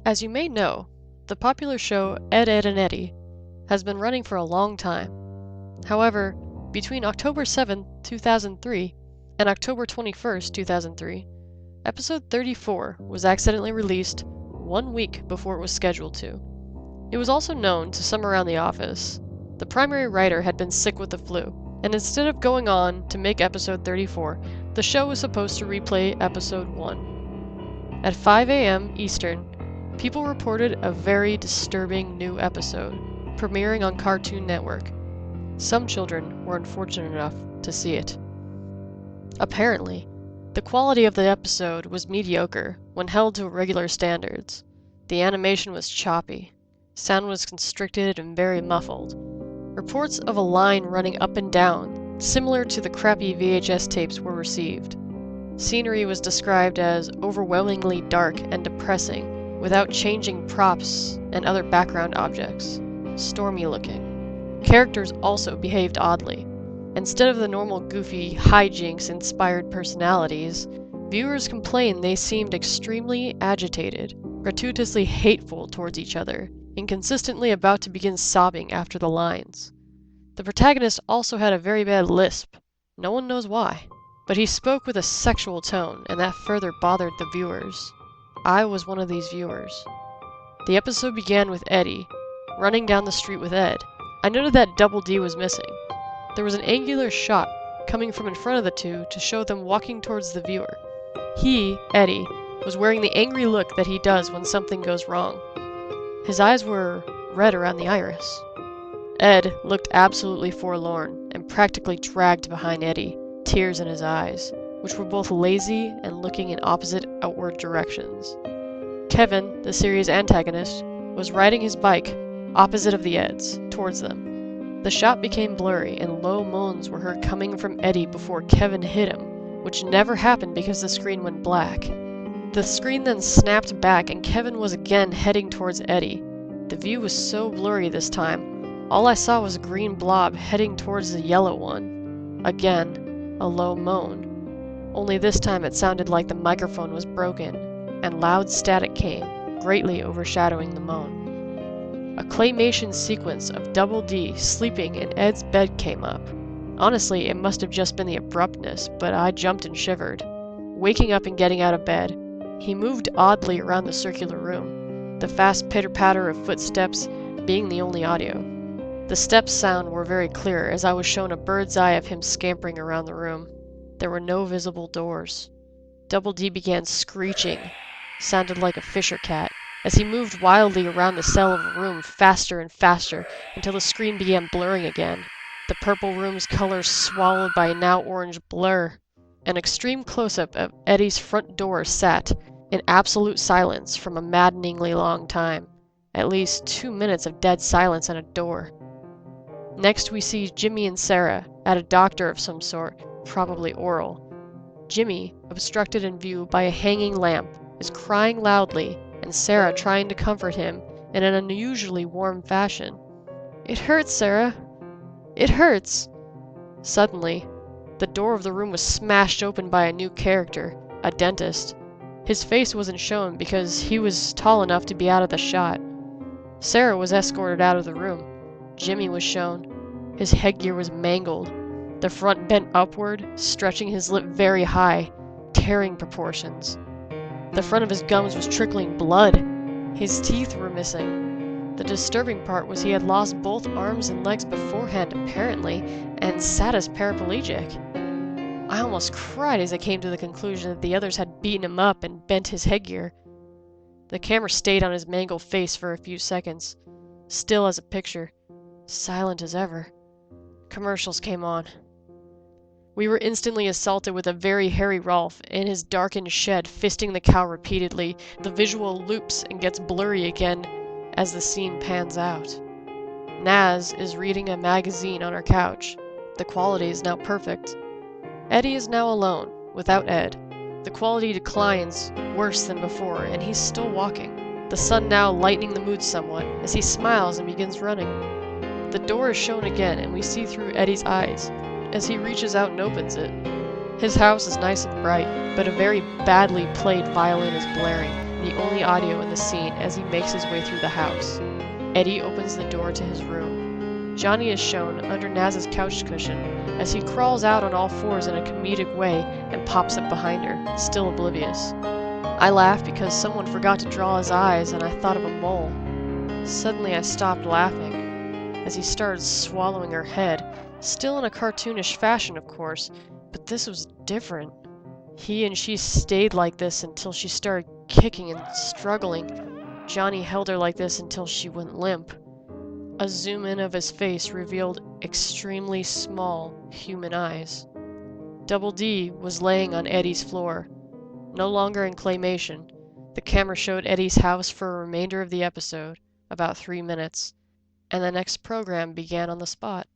As you may know, the popular show Ed, Edd and Eddy has been running for a long time. However, between October 7, 2003 and October 21, 2003, episode 34 was accidentally released 1 week before it was scheduled to. It was also known to some around the office. The primary writer had been sick with the flu, and instead of going on to make episode 34, the show was supposed to replay episode 1. At 5 a.m. Eastern, people reported a very disturbing new episode, premiering on Cartoon Network. Some children were unfortunate enough to see it. Apparently, the quality of the episode was mediocre when held to regular standards. The animation was choppy, sound was constricted and very muffled. Reports of a line running up and down, similar to the crappy VHS tapes, were received. Scenery was described as overwhelmingly dark and depressing, without changing props and other background objects. Stormy looking. Characters also behaved oddly. Instead of the normal goofy hijinks-inspired personalities, viewers complained they seemed extremely agitated, gratuitously hateful towards each other, inconsistently about to begin sobbing after the lines. The protagonist also had a very bad lisp. No one knows why. But he spoke with a sexual tone, and that further bothered the viewers. I was one of these viewers. The episode began with Eddy running down the street with Ed. I noted that Double D was missing. There was an angular shot coming from in front of the two to show them walking towards the viewer. He, Eddy, was wearing the angry look that he does when something goes wrong. His eyes were red around the iris. Ed looked absolutely forlorn and practically dragged behind Eddy, tears in his eyes, which were both lazy and looking in opposite outward directions. Kevin, the series antagonist, was riding his bike, opposite of the Eds, towards them. The shot became blurry and low moans were heard coming from Eddy before Kevin hit him, which never happened because the screen went black. The screen then snapped back and Kevin was again heading towards Eddy. The view was so blurry this time, all I saw was a green blob heading towards the yellow one. Again, a low moan. Only this time it sounded like the microphone was broken, and loud static came, greatly overshadowing the moan. A claymation sequence of Double D sleeping in Ed's bed came up. Honestly, it must have just been the abruptness, but I jumped and shivered. Waking up and getting out of bed, he moved oddly around the circular room, the fast pitter-patter of footsteps being the only audio. The steps sound were very clear as I was shown a bird's eye of him scampering around the room. There were no visible doors. Double D began screeching, sounded like a fisher cat, as he moved wildly around the cell of a room faster and faster until the screen began blurring again. The purple room's color swallowed by a now orange blur. An extreme close-up of Eddy's front door sat in absolute silence from a maddeningly long time. At least 2 minutes of dead silence on a door. Next we see Jimmy and Sarah at a doctor of some sort, probably oral. Jimmy, obstructed in view by a hanging lamp, is crying loudly, and Sarah trying to comfort him in an unusually warm fashion. "It hurts, Sarah. It hurts." Suddenly, the door of the room was smashed open by a new character, a dentist. His face wasn't shown because he was tall enough to be out of the shot. Sarah was escorted out of the room. Jimmy was shown. His headgear was mangled. The front bent upward, stretching his lip very high, tearing proportions. The front of his gums was trickling blood. His teeth were missing. The disturbing part was he had lost both arms and legs beforehand, apparently, and sat as paraplegic. I almost cried as I came to the conclusion that the others had beaten him up and bent his headgear. The camera stayed on his mangled face for a few seconds, still as a picture, silent as ever. Commercials came on. We were instantly assaulted with a very hairy Rolf in his darkened shed fisting the cow repeatedly. The visual loops and gets blurry again as the scene pans out. Naz is reading a magazine on her couch. The quality is now perfect. Eddy is now alone, without Ed. The quality declines worse than before, and he's still walking. The sun now lightening the mood somewhat as he smiles and begins running. The door is shown again, and we see through Eddy's eyes as he reaches out and opens it. His house is nice and bright, but a very badly played violin is blaring, the only audio in the scene as he makes his way through the house. Eddy opens the door to his room. Johnny is shown under Naz's couch cushion as he crawls out on all fours in a comedic way and pops up behind her, still oblivious. I laugh because someone forgot to draw his eyes and I thought of a mole. Suddenly I stopped laughing as he started swallowing her head, still in a cartoonish fashion, of course, but this was different. He and she stayed like this until she started kicking and struggling. Johnny held her like this until she went limp. A zoom in of his face revealed extremely small human eyes. Double D was laying on Eddy's floor. No longer in claymation, the camera showed Eddy's house for a remainder of the episode, about 3 minutes, and the next program began on the spot.